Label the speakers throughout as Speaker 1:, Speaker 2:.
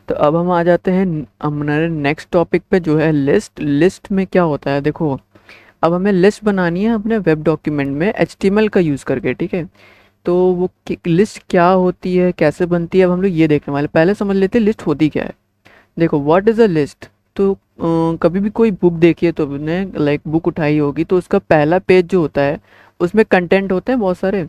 Speaker 1: तो अब हम आ जाते हैं हमारे नेक्स्ट टॉपिक पे जो है लिस्ट। लिस्ट में क्या होता है देखो, अब हमें लिस्ट बनानी है अपने वेब डॉक्यूमेंट में एचटीएमएल का यूज़ करके, ठीक है। तो वो लिस्ट क्या होती है, कैसे बनती है, अब हम लोग ये देखने वाले। पहले समझ लेते हैं लिस्ट होती क्या है। देखो व्हाट इज़ अ लिस्ट। तो कभी भी कोई बुक देखी है तो आपने लाइक बुक उठाई होगी, तो उसका पहला पेज जो होता है उसमें कंटेंट होते हैं बहुत सारे।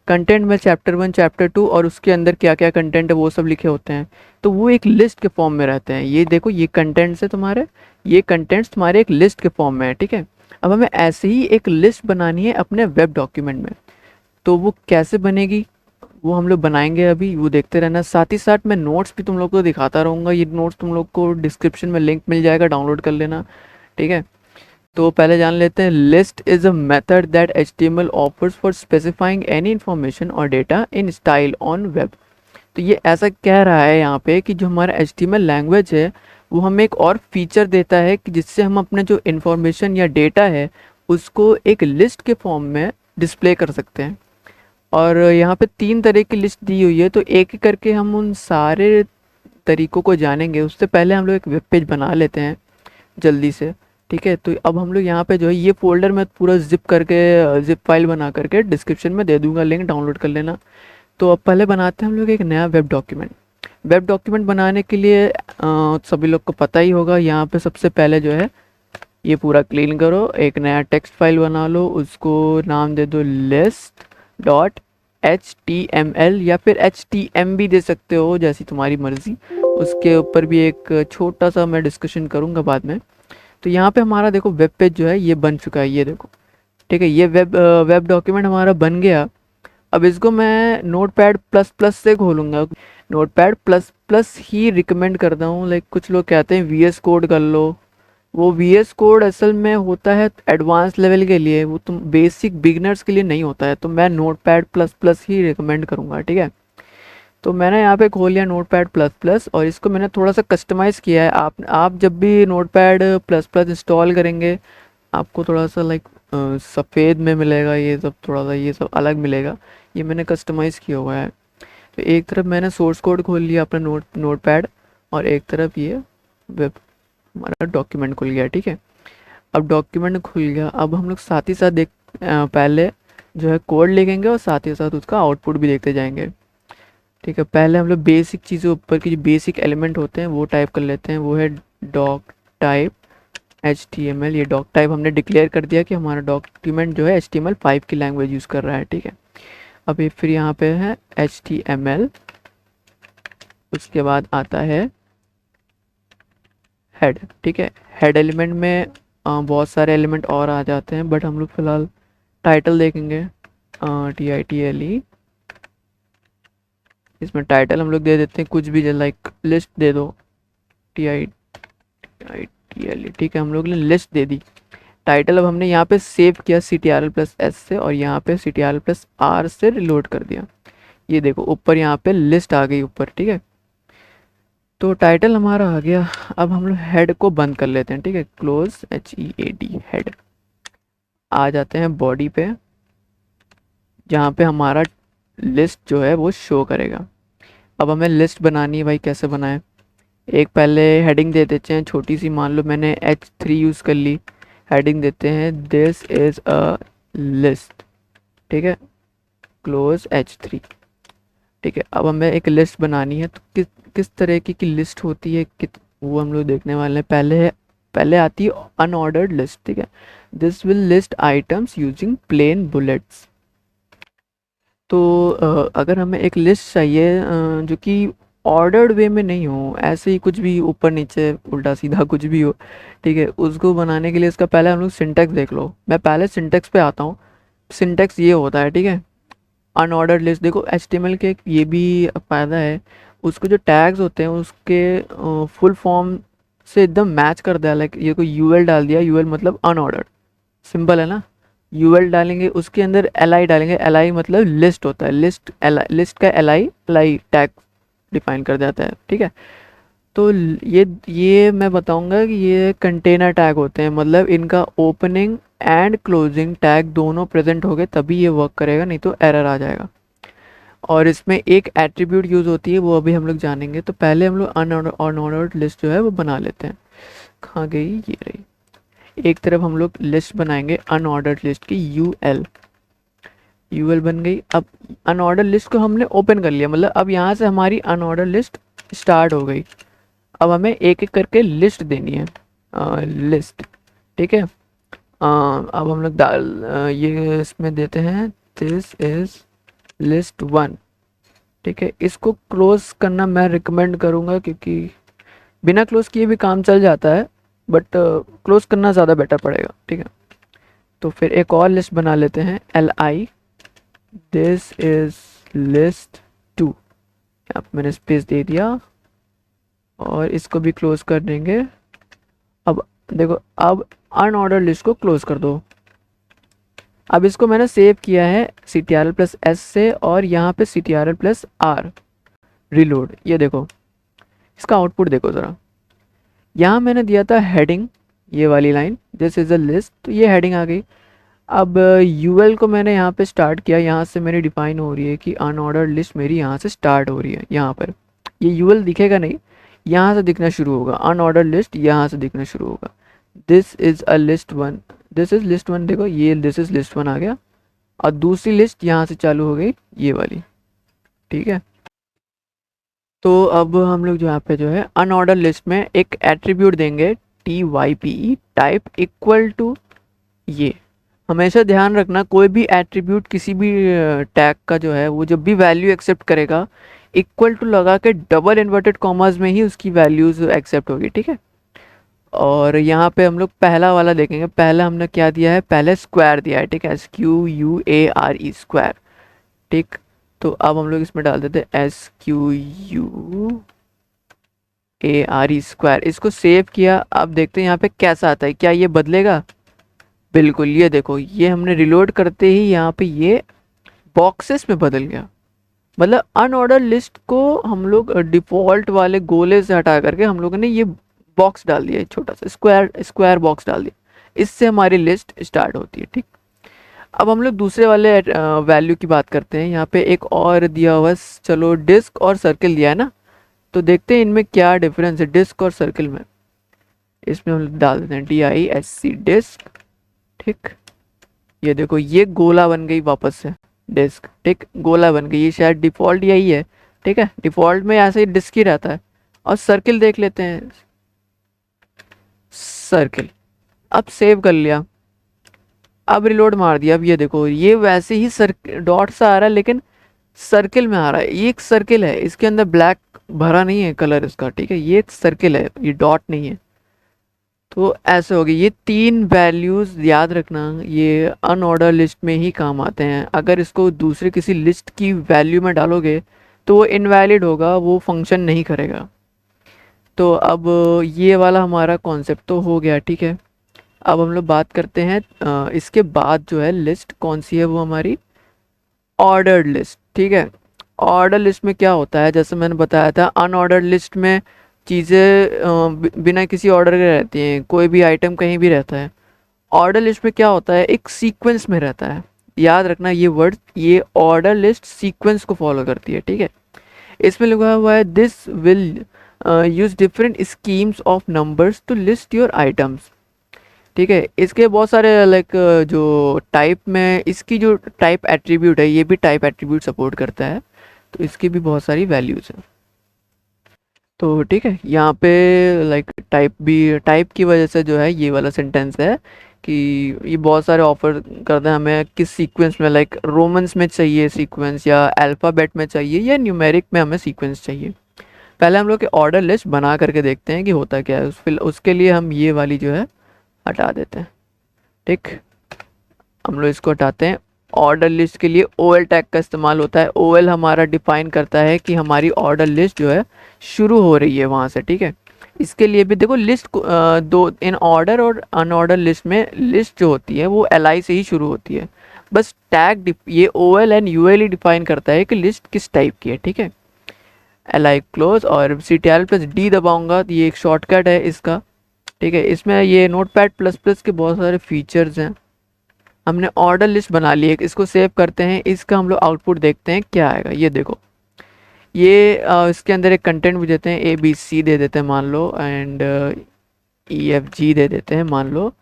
Speaker 1: कंटेंट में चैप्टर 1 चैप्टर 2 और उसके अंदर क्या क्या कंटेंट है वो सब लिखे होते हैं। तो वो एक लिस्ट के फॉर्म में रहते हैं। ये देखो ये कंटेंट्स है तुम्हारे, ये कंटेंट्स तुम्हारे एक लिस्ट के फॉर्म में है, ठीक है। अब हमें ऐसे ही एक लिस्ट बनानी है अपने वेब डॉक्यूमेंट में। तो वो कैसे बनेगी वो हम लोग बनाएंगे अभी, वो देखते रहना। साथ ही साथ मैं नोट्स भी तुम लोग को दिखाता रहूँगा। ये नोट्स तुम लोग को डिस्क्रिप्शन में लिंक मिल जाएगा, डाउनलोड कर लेना, ठीक है। तो पहले जान लेते हैं, list is a method that HTML offers for specifying any information और data in style on web. तो ये ऐसा कह रहा है यहाँ पे कि जो हमारा HTML लैंग्वेज है वो हमें एक और फीचर देता है कि जिससे हम अपने जो इन्फॉर्मेशन या डेटा है उसको एक लिस्ट के फॉर्म में डिस्प्ले कर सकते हैं। और यहाँ पे 3 तरह की लिस्ट दी हुई है, तो एक एक करके हम उन सारे तरीकों को जानेंगे। उससे पहले हम लोग एक वेब पेज बना लेते हैं जल्दी से, ठीक है। तो अब हम लोग यहाँ पे जो है ये फ़ोल्डर में पूरा ज़िप करके ज़िप फाइल बना करके डिस्क्रिप्शन में दे दूँगा, लिंक डाउनलोड कर लेना। तो अब पहले बनाते हैं हम लोग एक नया वेब डॉक्यूमेंट। वेब डॉक्यूमेंट बनाने के लिए सभी लोग को पता ही होगा, यहाँ पे सबसे पहले जो है ये पूरा क्लीन करो, एक नया टेक्स्ट फाइल बना लो, उसको नाम दे दो लिस्ट डॉट HTML या फिर HTM भी दे सकते हो, जैसी तुम्हारी मर्ज़ी। उसके ऊपर भी एक छोटा सा मैं डिस्कशन करूँगा बाद में। तो यहाँ पे हमारा देखो वेब पेज जो है ये बन चुका है, ये देखो, ठीक है। ये वेब डॉक्यूमेंट हमारा बन गया। अब इसको मैं नोट पैड प्लस प्लस से खोलूँगा। नोट पैड प्लस प्लस ही रिकमेंड करता हूँ। लाइक कुछ लोग कहते हैं VS कोड कर लो, वो VS कोड असल में होता है एडवांस लेवल के लिए, वो तुम बेसिक बिगिनर्स के लिए नहीं होता है। तो मैं नोट पैड प्लस प्लस ही रिकमेंड करूँगा, ठीक है। तो मैंने यहाँ पे खोल लिया नोट पैड प्लस प्लस और इसको मैंने थोड़ा सा कस्टमाइज़ किया है। आप जब भी note pad plus plus install करेंगे आपको थोड़ा सा लाइक सफ़ेद में मिलेगा, ये सब थोड़ा सा ये सब अलग मिलेगा। ये मैंने कस्टमाइज़ किया हुआ है। तो एक तरफ मैंने सोर्स कोड खोल लिया अपना नोट पैड, और एक तरफ ये वेब हमारा डॉक्यूमेंट खुल गया, ठीक है। अब डॉक्यूमेंट खुल गया, अब हम लोग साथ ही साथ पहले जो है कोड लिखेंगे और साथ ही साथ उसका आउटपुट भी देखते जाएंगे, ठीक है। पहले हम लोग बेसिक चीज़ें, ऊपर की जो बेसिक एलिमेंट होते हैं वो टाइप कर लेते हैं। वो है डॉक टाइप HTML। ये डॉक टाइप हमने डिक्लेयर कर दिया कि हमारा डॉक्यूमेंट जो है HTML5 की लैंग्वेज यूज़ कर रहा है, ठीक है। अब ये फिर यहाँ पे है HTML, उसके बाद आता है हेड, ठीक है। हेड एलिमेंट में बहुत सारे एलिमेंट और आ जाते हैं, बट हम लोग फिलहाल टाइटल देखेंगे, TITLE। इसमें टाइटल हम लोग दे देते हैं कुछ भी, लाइक लिस्ट दे दो, TITLE, ठीक है। हम लोग ने लिस्ट दे दी। टाइटल अब हमने यहाँ पे सेव किया CTRL+S से, और यहाँ पे CTRL+R से रिलोड कर दिया। ये देखो ऊपर यहाँ पे लिस्ट आ गई ऊपर, ठीक है। तो टाइटल हमारा आ गया। अब हम लोग हेड को बंद कर लेते हैं, ठीक है। Close HEAD head. आ जाते हैं बॉडी पे, जहाँ पे हमारा लिस्ट जो है वो शो करेगा। अब हमें लिस्ट बनानी है भाई, कैसे बनाएं। एक पहले हेडिंग दे देते हैं छोटी सी, मान लो मैंने H3 यूज़ कर ली। हेडिंग देते हैं दिस इज़ अ लिस्ट, ठीक है। क्लोज H3, ठीक है। अब हमें एक लिस्ट बनानी है, तो किस तरह की लिस्ट होती है वो हम लोग देखने वाले हैं। पहले आती है अनऑर्डर्ड लिस्ट, ठीक है। This will list items using plain bullets. तो अगर हमें एक लिस्ट चाहिए जो कि ऑर्डर्ड वे में नहीं हो, ऐसे ही कुछ भी ऊपर नीचे उल्टा सीधा कुछ भी हो, ठीक है, उसको बनाने के लिए इसका पहले हम लोग सिंटेक्स देख लो। मैं पहले सिंटेक्स पे आता हूँ। सिंटेक्स ये होता है, ठीक है। अनऑर्डर्ड लिस्ट, देखो HTML के एक ये भी फ़ायदा है, उसके जो टैग्स होते हैं उसके फुल फॉर्म से एकदम मैच कर दिया। लाइक ये कोई UL डाल दिया, UL मतलब अनऑर्डर्ड, सिंपल है ना। UL डालेंगे, उसके अंदर LI डालेंगे, LI मतलब लिस्ट होता है, लिस्ट का LI टैग डिफाइन कर जाता है, ठीक है। तो ये मैं बताऊंगा कि ये कंटेनर टैग होते हैं, मतलब इनका ओपनिंग एंड क्लोजिंग टैग दोनों प्रेजेंट हो गए तभी ये वर्क करेगा, नहीं तो एरर आ जाएगा। और इसमें एक एट्रीब्यूट यूज़ होती है, वो अभी हम लोग जानेंगे। तो पहले हम लोग अनऑर्डर्ड लिस्ट जो है वो बना लेते हैं। कहाँ गई, ये रही। एक तरफ हम लोग लिस्ट बनाएंगे अनऑर्डर्ड लिस्ट की, यूएल बन गई। अब अनऑर्डर लिस्ट को हमने ओपन कर लिया, मतलब अब यहाँ से हमारी अनऑर्डर लिस्ट स्टार्ट हो गई। अब हमें एक एक करके लिस्ट देनी है, लिस्ट, ठीक है। अब हम लोग ये इसमें देते हैं दिस इज लिस्ट 1, ठीक है। इसको क्लोज करना मैं रिकमेंड करूँगा, क्योंकि बिना क्लोज किए भी काम चल जाता है, बट क्लोज करना ज़्यादा बेटर पड़ेगा, ठीक है। तो फिर एक और लिस्ट बना लेते हैं, li दिस इज लिस्ट 2। यहाँ पर मैंने स्पेस दे दिया और इसको भी क्लोज कर देंगे। अब देखो, अब अनऑर्डर लिस्ट को क्लोज कर दो। अब इसको मैंने सेव किया है ctrl+s से, और यहाँ पे ctrl+r रीलोड। ये देखो, इसका आउटपुट देखो ज़रा। यहाँ मैंने दिया था हेडिंग, ये वाली line, this is a list, तो ये हेडिंग आ गई। अब यूएल को मैंने यहाँ पे स्टार्ट किया, यहाँ से मेरी डिफाइन हो रही है कि अनऑर्डर्ड लिस्ट मेरी यहाँ से स्टार्ट हो रही है। यहाँ पर ये यूएल दिखेगा नहीं, यहाँ से दिखना शुरू होगा, अनऑर्डर्ड लिस्ट यहाँ से दिखना शुरू होगा। This is a list 1, this is list 1, देखो ये दिस इज़ लिस्ट 1 आ गया, और दूसरी लिस्ट यहाँ से चालू हो गई, ये वाली, ठीक है। तो अब हम लोग जो यहाँ पे जो है अनऑर्डर लिस्ट में एक एट्रीब्यूट देंगे, type टाइप इक्वल टू। ये हमेशा ध्यान रखना, कोई भी एट्रीब्यूट किसी भी टैग का जो है वो जब भी वैल्यू एक्सेप्ट करेगा, इक्वल टू लगा के डबल इन्वर्टेड कॉमास में ही उसकी वैल्यूज एक्सेप्ट होगी, ठीक है। और यहाँ पे हम लोग पहला वाला देखेंगे। पहला हमने क्या दिया है, पहले स्क्वायर दिया है, ठीक है, SQUARE स्क्वायर, ठीक। तो अब हम लोग इसमें डाल देते हैं SQUARE स्क्वायर। इसको सेव किया। अब देखते हैं यहाँ पे कैसा आता है, क्या ये बदलेगा? बिल्कुल, ये देखो, ये हमने रिलोड करते ही यहाँ पे ये बॉक्सेस में बदल गया। मतलब अनऑर्डर लिस्ट को हम लोग डिफ़ॉल्ट वाले गोले से हटा करके हम लोगों ने ये बॉक्स डाल दिया, छोटा सा स्क्वायर बॉक्स डाल दिया। इससे हमारी लिस्ट स्टार्ट होती है, ठीक। अब हम लोग दूसरे वाले वैल्यू की बात करते हैं। यहाँ पे एक और दिया हुआ, चलो डिस्क और सर्किल दिया है ना, तो देखते हैं इनमें क्या डिफरेंस है डिस्क और सर्किल में। इसमें हम लोग डाल देते हैं DISC डिस्क, ठीक। ये देखो, ये गोला बन गई वापस से डिस्क, ठीक, गोला बन गई। ये शायद डिफ़ॉल्ट यही है, ठीक है, डिफ़ॉल्ट में ऐसे ही डिस्क ही रहता है। और सर्किल देख लेते हैं, सर्किल, अब सेव कर लिया, अब रिलोड मार दिया। अब ये देखो, ये वैसे ही डॉट सा आ रहा है, लेकिन सर्किल में आ रहा है। ये एक सर्किल है, इसके अंदर ब्लैक भरा नहीं है कलर इसका, ठीक है, ये एक सर्किल है, ये डॉट नहीं है। तो ऐसे हो गई। ये 3 वैल्यूज़ याद रखना, ये अनऑर्डर लिस्ट में ही काम आते हैं। अगर इसको दूसरे किसी लिस्ट की वैल्यू में डालोगे तो वो इनवैलिड होगा, वो फंक्शन नहीं करेगा। तो अब ये वाला हमारा कॉन्सेप्ट तो हो गया, ठीक है। अब हम लोग बात करते हैं इसके बाद जो है लिस्ट कौन सी है, वो हमारी ऑर्डर्ड लिस्ट, ठीक है। ऑर्डर लिस्ट में क्या होता है, जैसे मैंने बताया था, अनऑर्डर्ड लिस्ट में चीज़ें बिना किसी ऑर्डर के रहती हैं, कोई भी आइटम कहीं भी रहता है। ऑर्डर लिस्ट में क्या होता है, एक सीक्वेंस में रहता है। याद रखना ये वर्ड, ये ऑर्डर लिस्ट सीक्वेंस को फॉलो करती है, ठीक है। इसमें लिखा हुआ है this will use different schemes of numbers to list your items, ठीक है। इसके बहुत सारे लाइक जो टाइप में, इसकी जो टाइप एट्रीब्यूट है, ये भी टाइप एट्रीब्यूट सपोर्ट करता है, तो इसकी भी बहुत सारी वैल्यूज़ हैं। तो ठीक है, यहाँ पे लाइक टाइप की वजह से जो है ये वाला सेंटेंस है कि ये बहुत सारे ऑफर करते हैं हमें किस सीक्वेंस में, लाइक रोमन्स में चाहिए सीक्वेंस, या अल्फ़ाबेट में चाहिए, या न्यूमेरिक में हमें सीक्वेंस चाहिए। पहले हम लोग के ऑर्डर लिस्ट बना करके देखते हैं कि होता क्या है। फिर उसके लिए हम ये वाली जो है हटा देते हैं, ठीक। हम लोग इसको हटाते हैं। ऑर्डर लिस्ट के लिए OL टैग का इस्तेमाल होता है। OL हमारा डिफाइन करता है कि हमारी ऑर्डर लिस्ट जो है शुरू हो रही है वहाँ से, ठीक है। इसके लिए भी देखो, लिस्ट दो, इन ऑर्डर और अनऑर्डर लिस्ट में लिस्ट जो होती है वो LI से ही शुरू होती है। बस टैग ये OL and UL he define करता है कि लिस्ट किस टाइप की है, ठीक है। LI क्लोज, और Ctrl+D दबाऊंगा तो ये एक शॉर्टकट है इसका, ठीक है। इसमें ये नोटपैड प्लस प्लस के बहुत सारे फीचर्स हैं, हमने ऑर्डर लिस्ट बना ली है, इसको सेव करते हैं, इसका हम लोग आउटपुट देखते हैं क्या आएगा। ये देखो, ये इसके अंदर एक कंटेंट भी देते हैं, ABC दे देते हैं मान लो, एंड EFG दे देते हैं मान लो।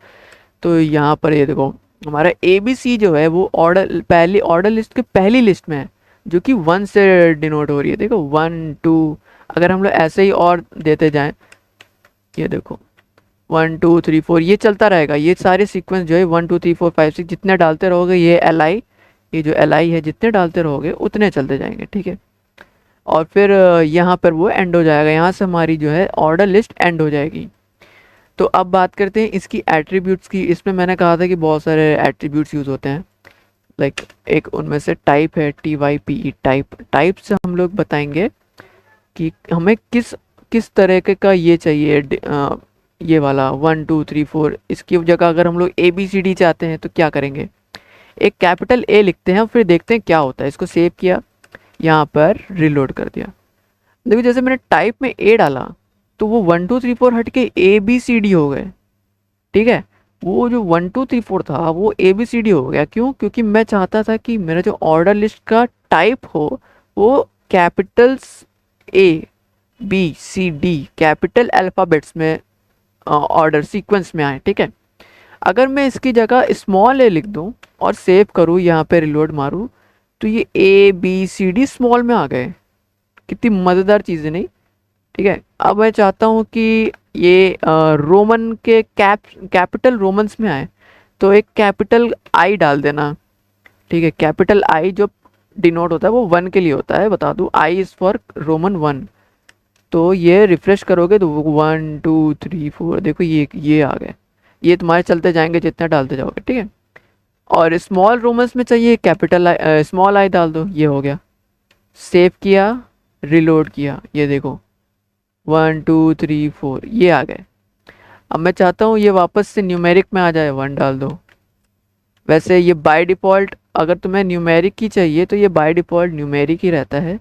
Speaker 1: तो यहाँ पर ये देखो हमारा ABC जो है वो ऑर्डर पहली ऑर्डर लिस्ट के पहली लिस्ट में है, जो कि 1 से डिनोट हो रही है। देखो 1 2, अगर हम लोग ऐसे ही और देते जाएं, ये देखो 1 2 3 4 ये चलता रहेगा। ये सारे सीक्वेंस जो है 1 2 3 4 5 6 जितने डालते रहोगे, ये LI, ये जो LI है जितने डालते रहोगे उतने चलते जाएंगे, ठीक है। और फिर यहाँ पर वो एंड हो जाएगा, यहाँ से हमारी जो है ऑर्डर लिस्ट एंड हो जाएगी। तो अब बात करते हैं इसकी एट्रीब्यूट्स की। इसमें मैंने कहा था कि बहुत सारे एट्रीब्यूट्स यूज़ होते हैं, लाइक एक उनमें से टाइप है, TYPE टाइप। टाइप से हम लोग बताएंगे कि हमें किस किस तरह का ये चाहिए, ये वाला 1 2 3 4। इसकी जगह अगर हम लोग ABCD चाहते हैं तो क्या करेंगे, एक कैपिटल A लिखते हैं, फिर देखते हैं क्या होता है। इसको सेव किया, यहाँ पर रिलोड कर दिया। देखो जैसे मैंने टाइप में A डाला तो वो 1 2 3 4 हट के ABCD हो गए, ठीक है। वो जो 1 2 3 4 था वो ABCD हो गया। क्यों? क्योंकि मैं चाहता था कि मेरा जो ऑर्डर लिस्ट का टाइप हो वो कैपिटल्स ABCD कैपिटल अल्फ़ाबेट्स में ऑर्डर सीक्वेंस में आए, ठीक है। अगर मैं इसकी जगह स्मॉल a लिख दूं और सेव करूं, यहाँ पे रिलोड मारूं, तो ये ABCD स्मॉल में आ गए। कितनी मज़ेदार चीज़ है, नहीं? ठीक है। अब मैं चाहता हूँ कि ये रोमन के कैपिटल रोमन्स में आए, तो एक कैपिटल I डाल देना, ठीक है। कैपिटल I जो डिनोट होता है वो 1 के लिए होता है, बता दूँ, I इज़ फॉर रोमन 1। तो ये रिफ्रेश करोगे तो 1 2 3 4 देखो ये आ गए। ये तुम्हारे चलते जाएंगे जितना डालते जाओगे, ठीक है। और स्मॉल रोमन्स में चाहिए कैपिटल स्मॉल I डाल दो, ये हो गया। सेव किया, रिलोड किया, ये देखो 1 2 3 4 ये आ गए। अब मैं चाहता हूँ ये वापस से न्यूमेरिक में आ जाए, 1 डाल दो। वैसे ये बाय डिफ़ॉल्ट, अगर तुम्हें न्यूमेरिक की चाहिए तो ये बाय डिफ़ॉल्ट न्यूमेरिक ही रहता है,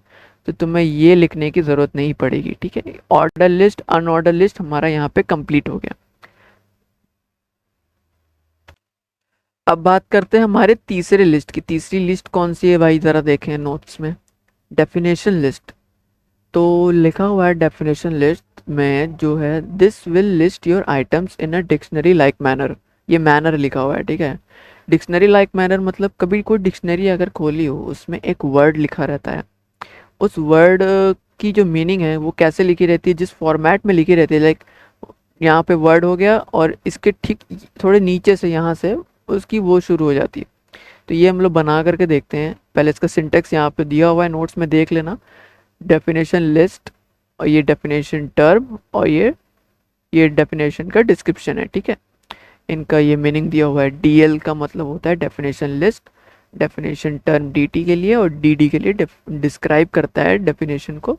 Speaker 1: तो तुम्हें ये लिखने की ज़रूरत नहीं पड़ेगी, ठीक है। ऑर्डर लिस्ट अनऑर्डर लिस्ट हमारा यहाँ पे कंप्लीट हो गया। अब बात करते हैं हमारे तीसरे लिस्ट की। तीसरी लिस्ट कौन सी है भाई, ज़रा देखें नोट्स में, डेफिनेशन लिस्ट। तो लिखा हुआ है डेफिनेशन लिस्ट में जो है, this will list your items in a dictionary like manner. ये मैनर लिखा हुआ है, ठीक है। डिक्शनरी लाइक मैनर मतलब कभी कोई डिक्शनरी अगर खोली हो, उसमें एक वर्ड लिखा रहता है, उस वर्ड की जो मीनिंग है वो कैसे लिखी रहती है, जिस फॉर्मेट में लिखी रहती है। लाइक यहाँ पे वर्ड हो गया और इसके ठीक थोड़े नीचे से यहाँ से उसकी वो शुरू हो जाती है। तो ये हम लोग बना करके देखते हैं। पहले इसका सिंटेक्स यहाँ पे दिया हुआ है, नोट्स में देख लेना। डेफिनेशन लिस्ट, और ये डेफिनेशन टर्म, और ये डेफिनेशन का डिस्क्रिप्शन है, ठीक है। इनका ये मीनिंग दिया हुआ है। DL का मतलब होता है definition list, definition term DT के लिए, और DD के लिए डिस्क्राइब करता है डेफिनेशन को,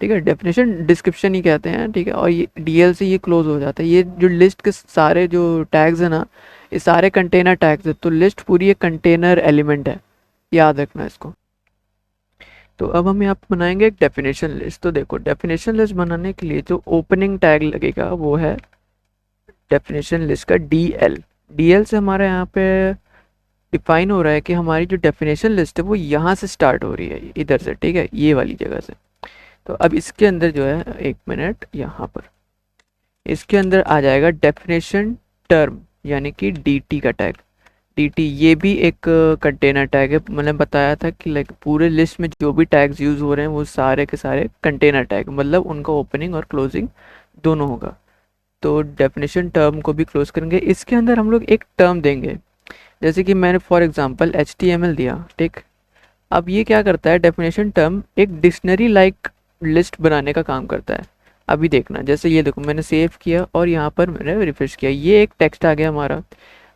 Speaker 1: ठीक है। डेफिनेशन डिस्क्रिप्शन ही कहते हैं, ठीक है। और ये DL से ये क्लोज हो जाता है। ये जो लिस्ट के सारे जो टैग्स हैं ना, ये सारे कंटेनर टैग्स है। तो लिस्ट पूरी एक कंटेनर एलिमेंट है, याद रखना इसको। तो अब हम यहाँ पे बनाएंगे एक डेफिनेशन लिस्ट। तो देखो डेफिनेशन लिस्ट बनाने के लिए जो ओपनिंग टैग लगेगा वो है डेफिनेशन लिस्ट का DL से हमारा यहाँ पे डिफाइन हो रहा है कि हमारी जो डेफिनेशन लिस्ट है वो यहाँ से स्टार्ट हो रही है, इधर से, ठीक है, ये वाली जगह से। तो अब इसके अंदर जो है, एक मिनट, यहाँ पर इसके अंदर आ जाएगा डेफिनेशन टर्म, यानी कि DT का टैग। DT ये भी एक कंटेनर टैग है। मैंने बताया था कि लाइक पूरे लिस्ट में जो भी टैग्स यूज़ हो रहे हैं वो सारे के सारे कंटेनर टैग, मतलब उनका ओपनिंग और क्लोजिंग दोनों होगा। तो डेफिनेशन टर्म को भी क्लोज करेंगे। इसके अंदर हम लोग एक टर्म देंगे, जैसे कि मैंने फॉर एग्जांपल HTML दिया, ठीक। अब ये क्या करता है, डेफिनेशन टर्म एक डिक्शनरी लाइक लिस्ट बनाने का काम करता है। अभी देखना, जैसे ये देखो मैंने सेव किया और यहाँ पर मैंने रिफ्रेश किया, ये एक टेक्स्ट आ गया हमारा।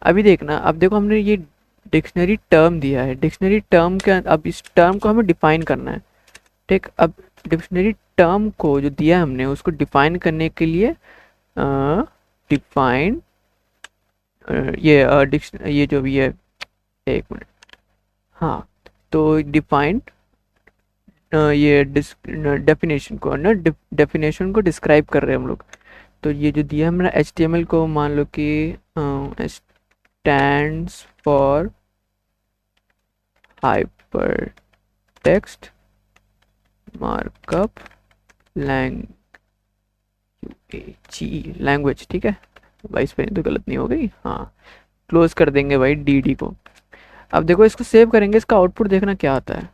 Speaker 1: अभी देखना, अब देखो हमने ये डिक्शनरी टर्म दिया है। डिक्शनरी टर्म के अब इस टर्म को हमें डिफाइन करना है, ठीक। अब डिक्शनरी टर्म को जो दिया है हमने, उसको डिफाइन करने के लिए डिफाइन ये जो भी है, एक मिनट, हाँ, तो डिफाइन ये डेफिनेशन को ना, डेफिनेशन को डिस्क्राइब कर रहे हैं हम लोग। तो ये जो दिया है हमने HTML को, मान लो कि stands for hyper text markup language, ठीक है भाई, इस पे तो गलत नहीं हो गई, हाँ। क्लोज कर देंगे भाई डी को। अब देखो इसको सेव करेंगे, इसका आउटपुट देखना क्या आता है।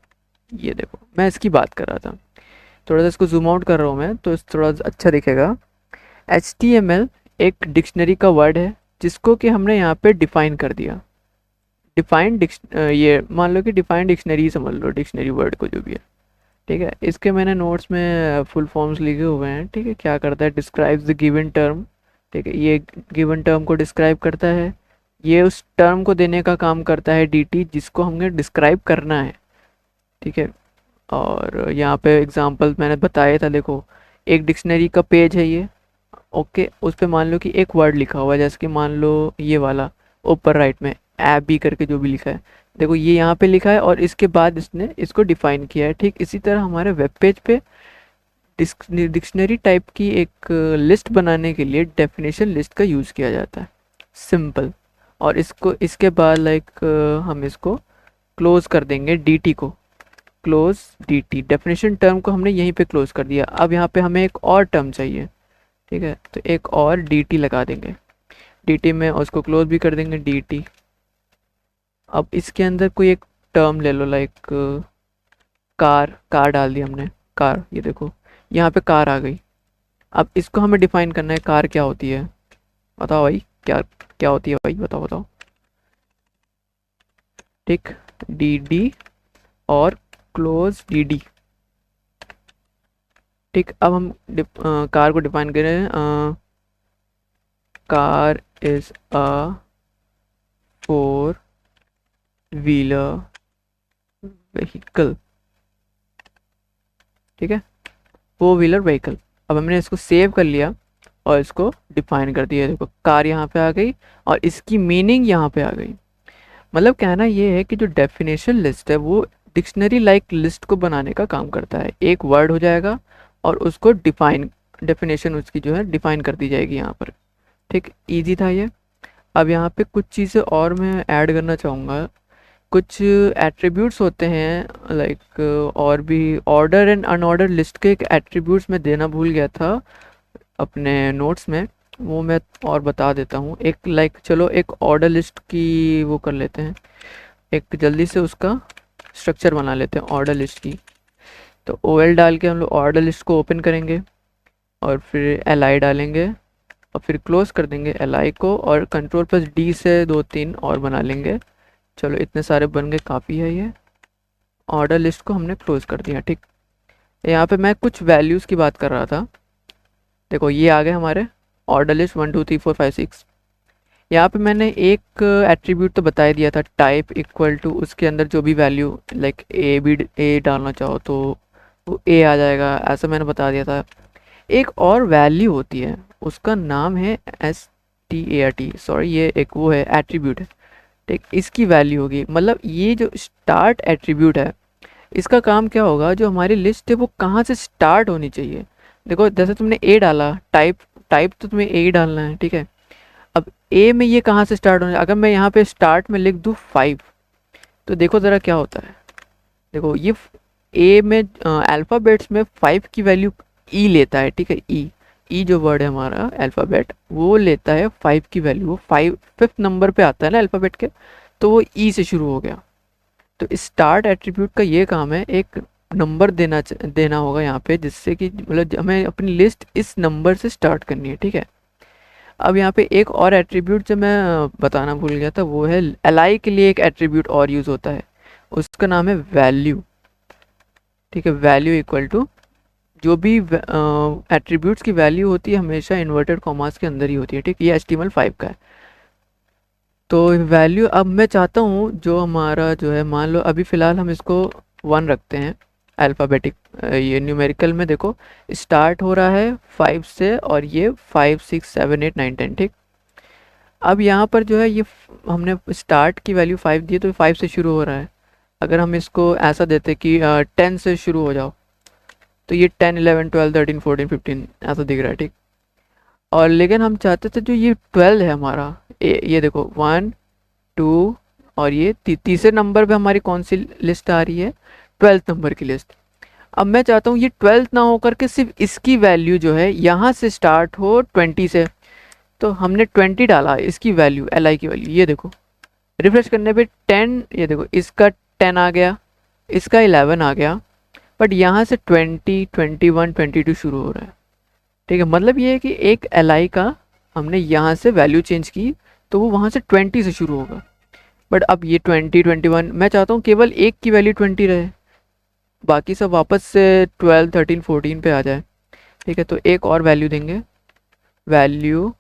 Speaker 1: ये देखो मैं इसकी बात कर रहा था, थोड़ा सा इसको जूम आउट कर रहा हूँ मैं, तो थोड़ा अच्छा दिखेगा। HTML एक डिक्शनरी का वर्ड है जिसको कि हमने यहाँ पे डिफाइन कर दिया। डिफाइन ये मान लो कि डिफाइन डिक्शनरी समझ लो, डिक्शनरी वर्ड को जो भी है, ठीक है। इसके मैंने नोट्स में फुल फॉर्म्स लिखे हुए हैं, ठीक है। क्या करता है, डिस्क्राइब्स द गिवन टर्म, ठीक है। ये गिवन टर्म को डिस्क्राइब करता है, ये उस टर्म को देने का काम करता है DT, जिसको हमें डिस्क्राइब करना है, ठीक है। और यहाँ पे एग्जांपल मैंने बताया था, देखो एक डिक्शनरी का पेज है ये, ओके। उस पे मान लो कि एक वर्ड लिखा हुआ है, जैसे कि मान लो ये वाला ऊपर राइट में ऐप बी करके जो भी लिखा है, देखो ये यहाँ पे लिखा है और इसके बाद इसने इसको डिफाइन किया है, ठीक। इसी तरह हमारे वेब पेज पे डिक्शनरी टाइप की एक लिस्ट बनाने के लिए डेफिनेशन लिस्ट का यूज़ किया जाता है, सिंपल। और इसको इसके बाद हम इसको क्लोज कर देंगे DT को, क्लोज DT। डेफिनेशन टर्म को हमने यहीं पे क्लोज कर दिया। अब यहाँ पे हमें एक और टर्म चाहिए, ठीक है, तो एक और DT लगा देंगे DT में, और उसको क्लोज भी कर देंगे DT। अब इसके अंदर कोई एक टर्म ले लो, कार डाल दी हमने, कार, ये देखो यहाँ पे कार आ गई। अब इसको हमें डिफाइन करना है, कार क्या होती है, बताओ भाई, क्या क्या होती है भाई, बताओ बताओ, ठीक। DD और क्लोज DD, ठीक। अब हम कार को डिफाइन करें, car is a 4 wheeler vehicle, ठीक है, 4 व्हीलर व्हीकल। अब हमने इसको सेव कर लिया और इसको डिफाइन कर दिया, देखो कार यहाँ पे आ गई और इसकी मीनिंग यहाँ पे आ गई। मतलब कहना ये है कि जो डेफिनेशन लिस्ट है वो डिक्शनरी लाइक लिस्ट को बनाने का काम करता है। एक वर्ड हो जाएगा और उसको डेफिनेशन उसकी जो है डिफाइन कर दी जाएगी यहाँ पर, ठीक। इजी था ये। अब यहाँ पे कुछ चीज़ें और मैं ऐड करना चाहूँगा। कुछ एट्रीब्यूट्स होते हैं और भी ऑर्डर एंड अनऑर्डर लिस्ट के एक एट्रीब्यूट्स मैं देना भूल गया था अपने नोट्स में, वो मैं और बता देता हूँ। एक चलो एक ऑर्डर लिस्ट की वो कर लेते हैं, एक जल्दी से उसका स्ट्रक्चर बना लेते हैं ऑर्डर लिस्ट की। तो OL डाल के हम लोग ऑर्डर लिस्ट को ओपन करेंगे और फिर LI डालेंगे और फिर क्लोज कर देंगे LI को, और Ctrl+D से 2-3 और बना लेंगे। चलो इतने सारे बन गए, काफ़ी है ये। ऑर्डर लिस्ट को हमने क्लोज कर दिया, ठीक। यहाँ पे मैं कुछ वैल्यूज़ की बात कर रहा था, देखो ये आ गए हमारे ऑर्डर लिस्ट 1 2 3 4 5 6। यहाँ पे मैंने एक एट्रीब्यूट तो बता ही दिया था, टाइप इक्वल टू उसके अंदर जो भी वैल्यू A डालना चाहो तो वो A आ जाएगा, ऐसा मैंने बता दिया था। एक और वैल्यू होती है, उसका नाम है START, सॉरी ये एक वो है एट्रीब्यूट है, ठीक। इसकी वैल्यू होगी, मतलब ये जो स्टार्ट एट्रीब्यूट है इसका काम क्या होगा, जो हमारी लिस्ट है वो कहाँ से स्टार्ट होनी चाहिए। देखो जैसे तुमने A डाला, टाइप तो तुम्हें A ही डालना है, ठीक है। अब A में ये कहाँ से स्टार्ट होना है, अगर मैं यहाँ पे स्टार्ट में लिख दूँ 5, तो देखो ज़रा क्या होता है। देखो ये A में अल्फ़ाबेट्स में 5 की वैल्यू E लेता है, ठीक है। ई जो वर्ड है हमारा अल्फ़ाबेट, वो लेता है 5 की वैल्यू, वो 5th नंबर पे आता है ना अल्फ़ाबेट के, तो वो E से शुरू हो गया। तो स्टार्ट एट्रीब्यूट का ये काम है, एक नंबर देना होगा यहाँ पे, जिससे कि मतलब हमें अपनी लिस्ट इस नंबर से स्टार्ट करनी है, ठीक है। अब यहाँ पे एक और एट्रीब्यूट जो मैं बताना भूल गया था, वो है LI के लिए एक एट्रीब्यूट और यूज़ होता है, उसका नाम है वैल्यू, ठीक है। वैल्यू इक्वल टू जो भी एट्रीब्यूट्स की वैल्यू होती है हमेशा इन्वर्टेड कॉमास के अंदर ही होती है, ठीक। ये HTML5 का है। तो वैल्यू अब मैं चाहता हूँ जो हमारा जो है, मान लो अभी फ़िलहाल हम इसको 1 रखते हैं अल्फ़ाबेटिक, ये न्यूमेरिकल में देखो स्टार्ट हो रहा है 5 से और ये 5 6 7 8 9 10, ठीक। अब यहाँ पर जो है ये हमने स्टार्ट की वैल्यू 5 दी है, तो 5 से शुरू हो रहा है। अगर हम इसको ऐसा देते कि 10 से शुरू हो जाओ, तो ये 10 11 12 13 14 15 ऐसा दिख रहा है, ठीक। और लेकिन हम चाहते थे जो ये 12 है हमारा, ये देखो 1 2 और ये तीसरे नंबर पे हमारी कौन सी लिस्ट आ रही है, 12th नंबर की लिस्ट। अब मैं चाहता हूँ ये 12th ना होकर के सिर्फ इसकी वैल्यू जो है यहाँ से स्टार्ट हो 20 से। तो हमने 20 डाला इसकी वैल्यू, LI की वैल्यू, ये देखो रिफ्रेश करने पे 10, ये देखो इसका 10 आ गया, इसका 11 आ गया, बट यहाँ से 20, 21, 22 शुरू हो रहा है। ठीक है, मतलब ये है कि एक LI का हमने यहाँ से वैल्यू चेंज की तो वो वहाँ से 20 से शुरू होगा। बट अब ये 20, 21, मैं चाहता हूँ केवल एक की वैल्यू 20 रहे, बाकी सब वापस से 12, 13, 14 पे आ जाए। ठीक है, तो एक और वैल्यू देंगे, वैल्यू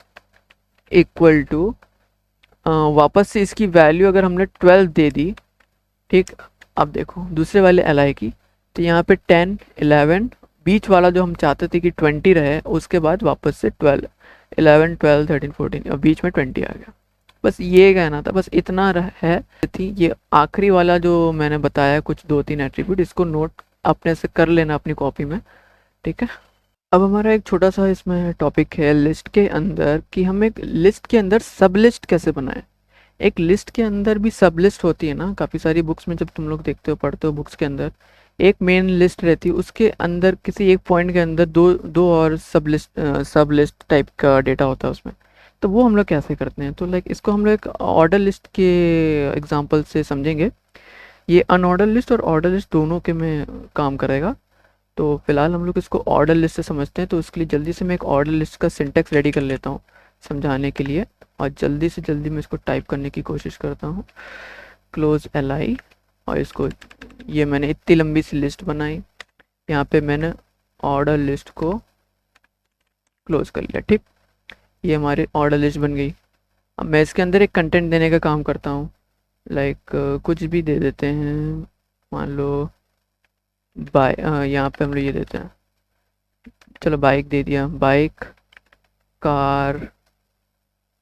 Speaker 1: इक्वल टू, वापस से इसकी वैल्यू अगर हमने 12 दे दी, ठीक, अब देखो दूसरे वाले LI की, तो यहाँ पे 10, 11, बीच वाला जो हम चाहते थे कि 20 रहे, उसके बाद वापस से 12, 11, 12, 13, 14 और बीच में 20 आ गया। बस ये कहना था, बस इतना है थी। ये आखिरी वाला जो मैंने बताया कुछ 2-3 एट्रीब्यूट, इसको नोट अपने से कर लेना अपनी कॉपी में। ठीक है, अब हमारा एक छोटा सा इसमें टॉपिक है लिस्ट के अंदर कि हम एक लिस्ट के अंदर सब लिस्ट कैसे बनाएं। एक लिस्ट के अंदर भी सब लिस्ट होती है ना, काफ़ी सारी बुक्स में जब तुम लोग देखते हो, पढ़ते हो, बुक्स के अंदर एक मेन लिस्ट रहती है, उसके अंदर किसी एक पॉइंट के अंदर दो दो और सब लिस्ट टाइप का डेटा होता है उसमें। तो वो हम लोग कैसे करते हैं, तो लाइक इसको हम लोग एक ऑर्डर लिस्ट के एग्जांपल से समझेंगे। ये अनऑर्डर लिस्ट और ऑर्डर लिस्ट दोनों के में काम करेगा। तो फिलहाल हम लोग इसको ऑर्डर लिस्ट से समझते हैं, तो उसके लिए जल्दी से मैं एक ऑर्डर लिस्ट का सिंटेक्स रेडी कर लेता हूँ समझाने के लिए, और जल्दी से जल्दी मैं इसको टाइप करने की कोशिश करता हूँ। क्लोज LI, और इसको, ये मैंने इतनी लंबी सी लिस्ट बनाई, यहाँ पे मैंने ऑर्डर लिस्ट को क्लोज कर लिया। ठीक, ये हमारी ऑर्डर लिस्ट बन गई। अब मैं इसके अंदर एक कंटेंट देने का काम करता हूँ, लाइक कुछ भी दे देते हैं, मान लो यहाँ पे हम लोग ये देते हैं, चलो बाइक दे दिया, बाइक, कार,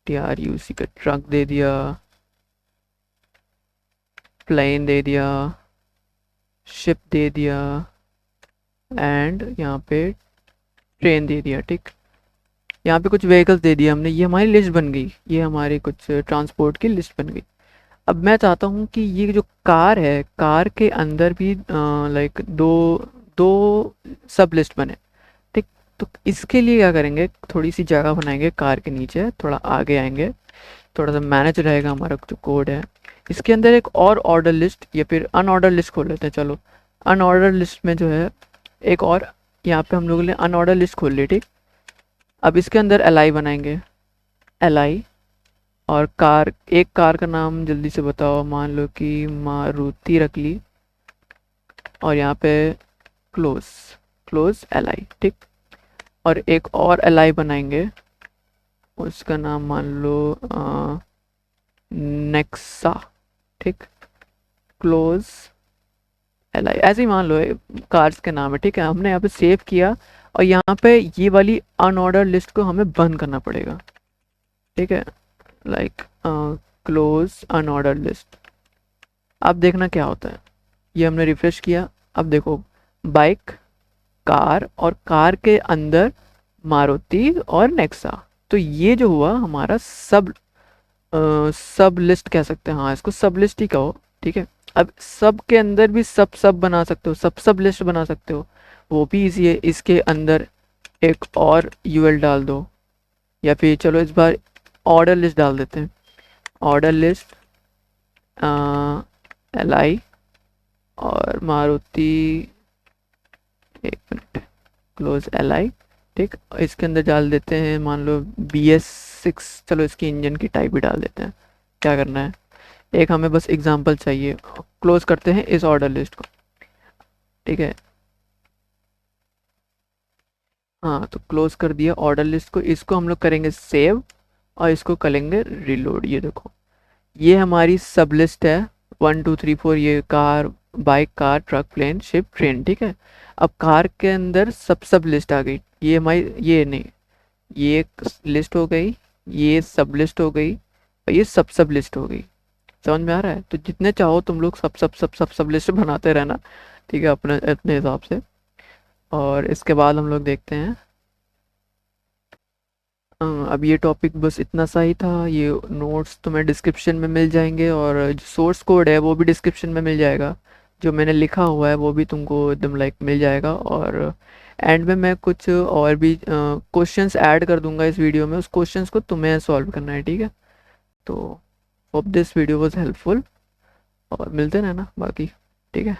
Speaker 1: TRUC का ट्रक दे दिया, प्लेन दे दिया, शिप दे दिया, एंड यहाँ पे ट्रेन दे दिया। ठीक, यहाँ पे कुछ व्हीकल्स दे दिया हमने, ये हमारी लिस्ट बन गई, ये हमारी कुछ ट्रांसपोर्ट की लिस्ट बन गई। अब मैं चाहता हूँ कि ये जो कार है, कार के अंदर भी लाइक दो दो सब लिस्ट बने। ठीक, तो इसके लिए क्या करेंगे, थोड़ी सी जगह बनाएंगे कार के नीचे, थोड़ा आगे आएंगे, थोड़ा सा मैनेज रहेगा हमारा जो कोड है। इसके अंदर एक और ऑर्डर लिस्ट या फिर अनऑर्डर लिस्ट खोल लेते हैं। चलो अनऑर्डर लिस्ट में जो है एक और, यहाँ पे हम लोगों ने अनऑर्डर लिस्ट खोल ली। ठीक, अब इसके अंदर LI बनाएंगे, LI, और कार, एक कार का नाम जल्दी से बताओ, मान लो कि मारुति रख ली, और यहाँ पे क्लोज, क्लोज LI। ठीक, और एक और LI बनाएंगे, उसका नाम मान लो नेक्सा। ठीक, क्लोज LI, ऐसे ही मान लो कार्स के नाम है। ठीक है, हमने यहाँ पे सेव किया, और यहाँ पे ये वाली अनऑर्डर लिस्ट को हमें बंद करना पड़ेगा। ठीक है, लाइक क्लोज अनऑर्डर लिस्ट। अब देखना क्या होता है, ये हमने रिफ्रेश किया, अब देखो बाइक, कार, और कार के अंदर मारुति और नेक्सा। तो ये जो हुआ हमारा सब लिस्ट कह सकते हैं, हाँ इसको सब लिस्ट ही कहो। ठीक है, अब सब के अंदर भी सब बना सकते हो, सब लिस्ट बना सकते हो, वो भी इजी है। इसके अंदर एक और UL डाल दो, या फिर चलो इस बार ऑर्डर लिस्ट डाल देते हैं, ऑर्डर लिस्ट LI और मारुति, एक मिनट, क्लोज LI। ठीक, इसके अंदर डाल देते हैं मान लो BS6, चलो इसकी इंजन की टाइप भी डाल देते हैं, क्या करना है, एक हमें बस एग्जांपल चाहिए। क्लोज करते हैं इस ऑर्डर लिस्ट को। ठीक है, हाँ तो क्लोज कर दिया ऑर्डर लिस्ट को, इसको हम लोग करेंगे सेव, और इसको करेंगे रिलोड। ये देखो ये हमारी सब लिस्ट है, 1 2 3 4, ये car, bike, car, truck, plane, ship, train. ठीक है, अब कार के अंदर सब लिस्ट आ गई, ये हमारी, ये नहीं, ये एक लिस्ट हो गई, ये सब लिस्ट हो गई, और ये सब लिस्ट हो गई। समझ में आ रहा है? तो जितने चाहो तुम लोग सब लिस्ट बनाते रहना। ठीक है, अपने अपने हिसाब से। और इसके बाद हम लोग देखते हैं, अब ये टॉपिक बस इतना सा ही था। ये नोट्स तुम्हें डिस्क्रिप्शन में मिल जाएंगे और जो सोर्स कोड है वो भी डिस्क्रिप्शन में मिल जाएगा। जो मैंने लिखा हुआ है वो भी तुमको एकदम लाइक मिल जाएगा। और एंड में मैं कुछ और भी क्वेश्चंस ऐड कर दूंगा इस वीडियो में। उस क्वेश्चंस को तुम्हें सॉल्व करना है, ठीक है। तो hope this video was helpful और मिलते रहना बाकी, ठीक है।